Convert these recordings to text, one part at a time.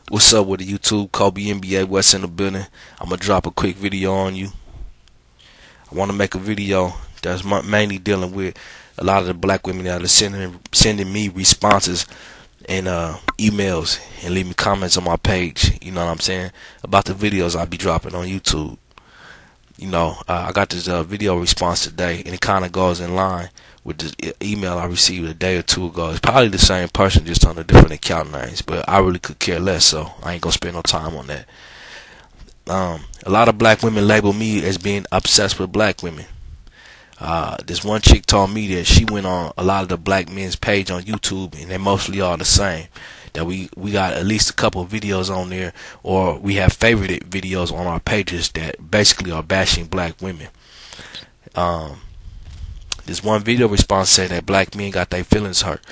What's up with the YouTube? Kobe NBA West in the building. I'm gonna drop a quick video on you. I want to make a video that's mainly dealing with a lot of the black women that are sending me responses and emails and leaving comments on my page. You know what I'm saying, about the videos I'll be dropping on YouTube. I got this video response today, and it kind of goes in line with the email I received a day or two ago. It's probably the same person, just on a different account names, but I really could care less, so I ain't gonna spend no time on that. A lot of black women label me as being obsessed with black women. This one chick told me that she went on a lot of the black men's page on YouTube, and they mostly all the same. That we got at least a couple of videos on there, or we have favorited videos on our pages that basically are bashing black women. This one video response said that black men got their feelings hurt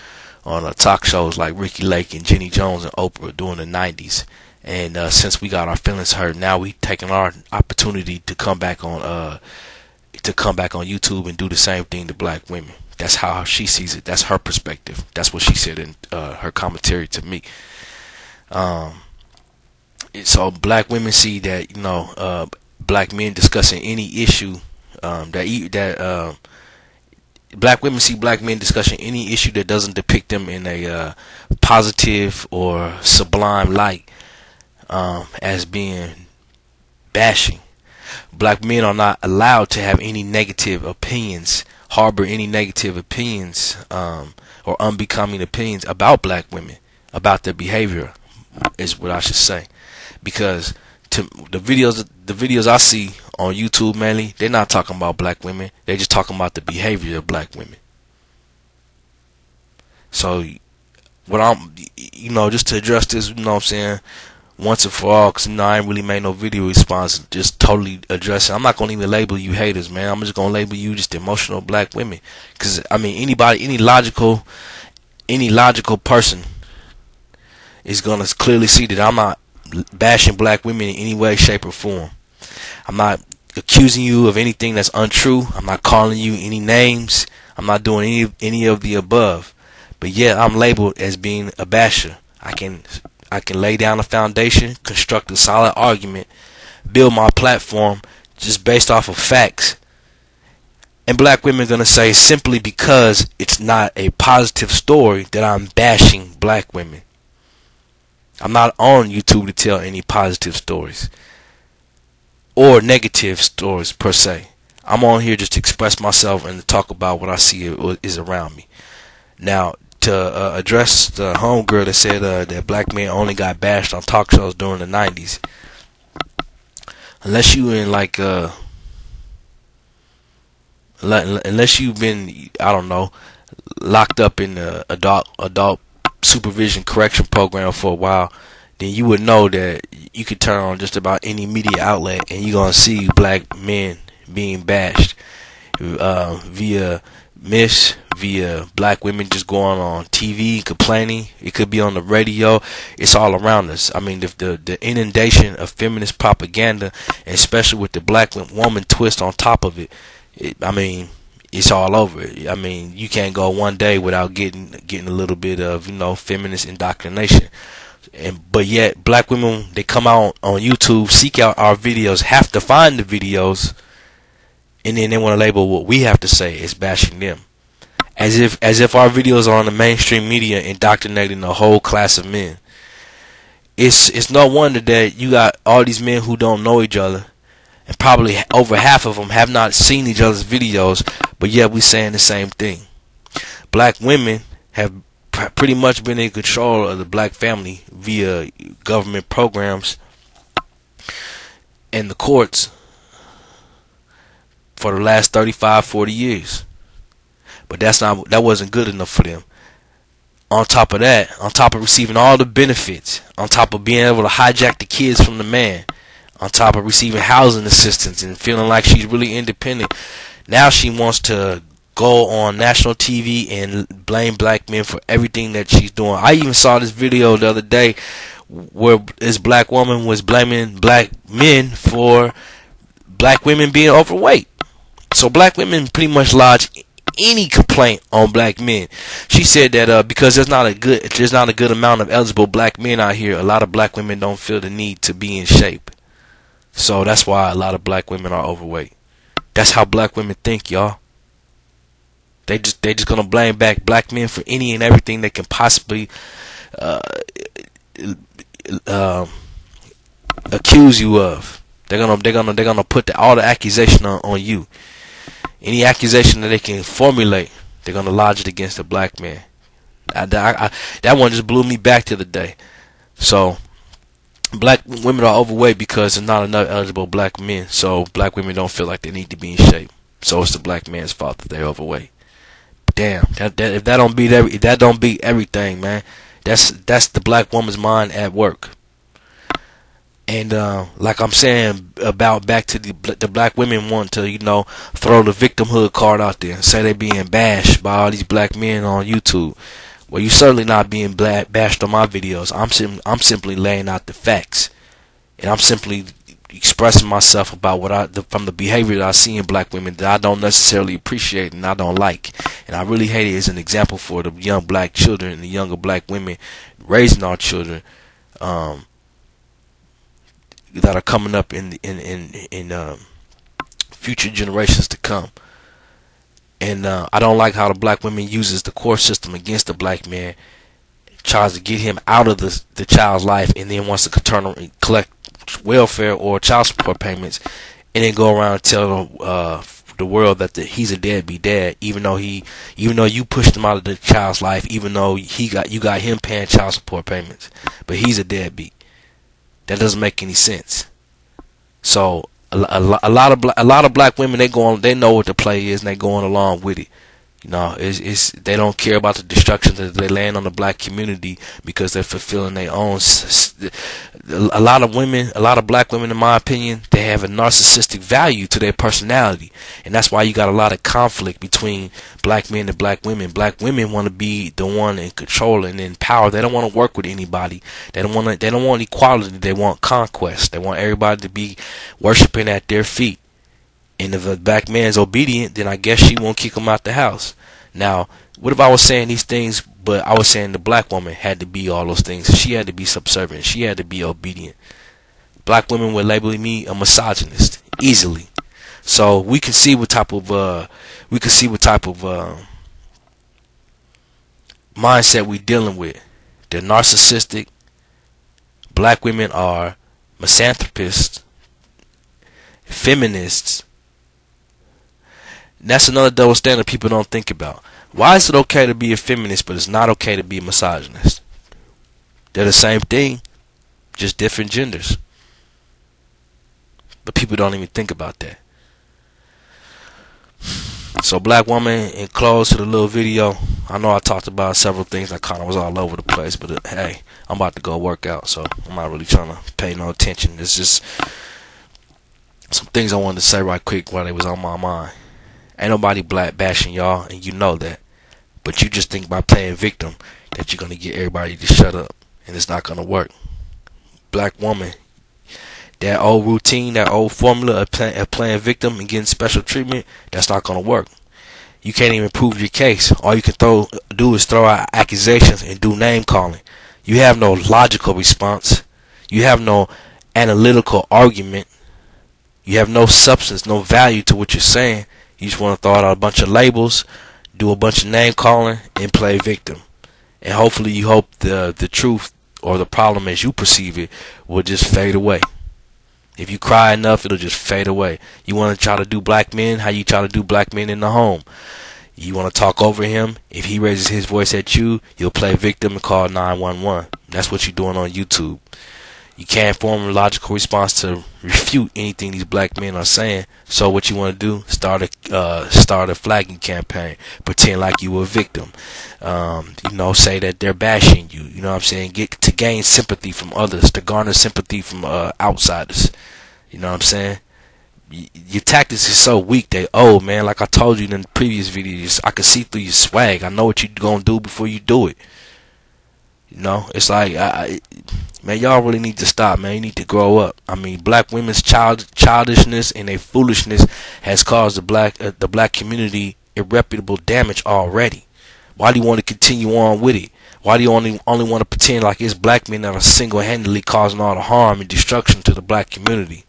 on talk shows like Ricky Lake and Jenny Jones and Oprah during the 90s. And since we got our feelings hurt, now we taking our opportunity to come back on YouTube and do the same thing to black women. That's how she sees it. That's her perspective. That's what she said in her commentary to me. So black women see that black men discussing any issue black women see black men discussing any issue that doesn't depict them in a positive or sublime light as being bashing. Black men are not allowed to have any negative opinions, harbor any negative opinions or unbecoming opinions about black women, about their behavior, is what I should say. Because the videos I see on YouTube mainly, they're not talking about black women. They're just talking about the behavior of black women. So what I'm, just to address this, what I'm saying, once and for all, because I ain't really made no video response, just totally addressing. I'm not gonna even label you haters, man. I'm just gonna label you just emotional black women. Because I mean, any logical person is gonna clearly see that I'm not bashing black women in any way, shape, or form. I'm not accusing you of anything that's untrue. I'm not calling you any names. I'm not doing any of the above. But yeah, I'm labeled as being a basher. I can lay down a foundation, construct a solid argument, build my platform just based off of facts. And black women are going to say simply because it's not a positive story that I'm bashing black women. I'm not on YouTube to tell any positive stories or negative stories per se. I'm on here just to express myself and to talk about what I see is around me. Now, to address the homegirl that said that black men only got bashed on talk shows during the 90s. Unless you in unless you've been, I don't know, locked up in the adult supervision correction program for a while, then you would know that you could turn on just about any media outlet and you're gonna see black men being bashed via black women just going on TV complaining. It could be on the radio. It's all around us. I mean, the inundation of feminist propaganda, and especially with the black woman twist on top of it, I mean, it's all over. I mean, you can't go one day without getting a little bit of feminist indoctrination. But yet black women, they come out on YouTube, seek out our videos, have to find the videos, and then they want to label what we have to say as bashing them, as if our videos are on the mainstream media indoctrinating a whole class of men. It's no wonder that you got all these men who don't know each other, and probably over half of them have not seen each other's videos, but yet we saying the same thing. Black women have pretty much been in control of the black family via government programs and the courts for the last 35-40 years. But that wasn't good enough for them. On top of that, on top of receiving all the benefits, on top of being able to hijack the kids from the man, on top of receiving housing assistance and feeling like she's really independent, now she wants to go on national TV and blame black men for everything that she's doing. I even saw this video the other day where this black woman was blaming black men for black women being overweight. So black women pretty much lodge any complaint on black men. She said that because there's not a good amount of eligible black men out here, a lot of black women don't feel the need to be in shape. So that's why a lot of black women are overweight. That's how black women think, y'all. They just gonna blame back black men for any and everything they can possibly accuse you of. They're gonna put all the accusation on you. Any accusation that they can formulate, they're gonna lodge it against the black man. That one just blew me back to the day. So black women are overweight because there's not enough eligible black men. So black women don't feel like they need to be in shape. So it's the black man's fault that they're overweight. Damn, if that don't beat everything, man. That's the black woman's mind at work. And like I'm saying about back to the black women want to, throw the victimhood card out there and say they being bashed by all these black men on YouTube. Well, you certainly not being bashed on my videos. I'm simply laying out the facts, and I'm simply expressing myself about from the behavior that I see in black women that I don't necessarily appreciate and I don't like, and I really hate it as an example for the young black children and the younger black women raising our children that are coming up in future generations to come. And I don't like how the black women uses the court system against the black man, tries to get him out of the child's life, and then wants to collect welfare or child support payments, and then go around and tell the world that he's a deadbeat dad, even though you pushed him out of the child's life, even though you got him paying child support payments, but he's a deadbeat. That doesn't make any sense. So a lot of black women, they know what the play is and they going along with it. They don't care about the destruction that they land on the black community because they're fulfilling their own. A lot of black women, in my opinion, they have a narcissistic value to their personality, and that's why you got a lot of conflict between black men and black women. Black women want to be the one in control and in power. They don't want to work with anybody. They don't want equality. They want conquest. They want everybody to be worshiping at their feet. And if a black man's obedient, then I guess she won't kick him out the house. Now, what if I was saying these things, but I was saying the black woman had to be all those things? She had to be subservient. She had to be obedient. Black women would label me a misogynist easily. So we can see what type of mindset we dealing with. They're narcissistic. Black women are misanthropists, feminists. That's another double standard people don't think about. Why is it okay to be a feminist, but it's not okay to be a misogynist? They're the same thing, just different genders. But people don't even think about that. So, black woman, in close to the little video, I know I talked about several things. I kind of was all over the place, but hey, I'm about to go work out, so I'm not really trying to pay no attention. It's just some things I wanted to say right quick while they was on my mind. Ain't nobody black bashing y'all, and you know that. But you just think by playing victim that you're going to get everybody to shut up, and it's not going to work. Black woman, that old routine, that old formula of playing victim and getting special treatment, that's not going to work. You can't even prove your case. All you can do is throw out accusations and do name calling. You have no logical response. You have no analytical argument. You have no substance, no value to what you're saying. You just want to throw out a bunch of labels, do a bunch of name calling, and play victim. And hopefully you hope the truth or the problem as you perceive it will just fade away. If you cry enough, it'll just fade away. You want to try to do black men how you try to do black men in the home. You want to talk over him. If he raises his voice at you, you'll play victim and call 911. That's what you're doing on YouTube. You can't form a logical response to refute anything these black men are saying. So what you want to do? Start a flagging campaign. Pretend like you were a victim. Say that they're bashing you. You know what I'm saying? To gain sympathy from others, to garner sympathy from outsiders. You know what I'm saying? Your tactics is so weak. They old, man. Like I told you in the previous videos, I can see through your swag. I know what you're gonna do before you do it. It's like, man, y'all really need to stop, man. You need to grow up. I mean, black women's childishness and their foolishness has caused the black community irreparable damage already? Why do you want to continue on with it? Why do you only want to pretend like it's black men that are single-handedly causing all the harm and destruction to the black community?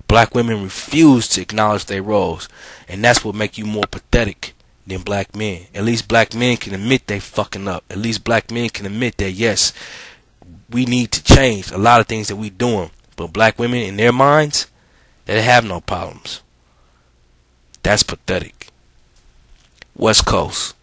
Black women refuse to acknowledge their roles, and that's what makes you more pathetic than black men. At least black men can admit they fucking up. At least black men can admit that, yes, we need to change a lot of things that we doing. But black women, in their minds, they have no problems. That's pathetic. West Coast.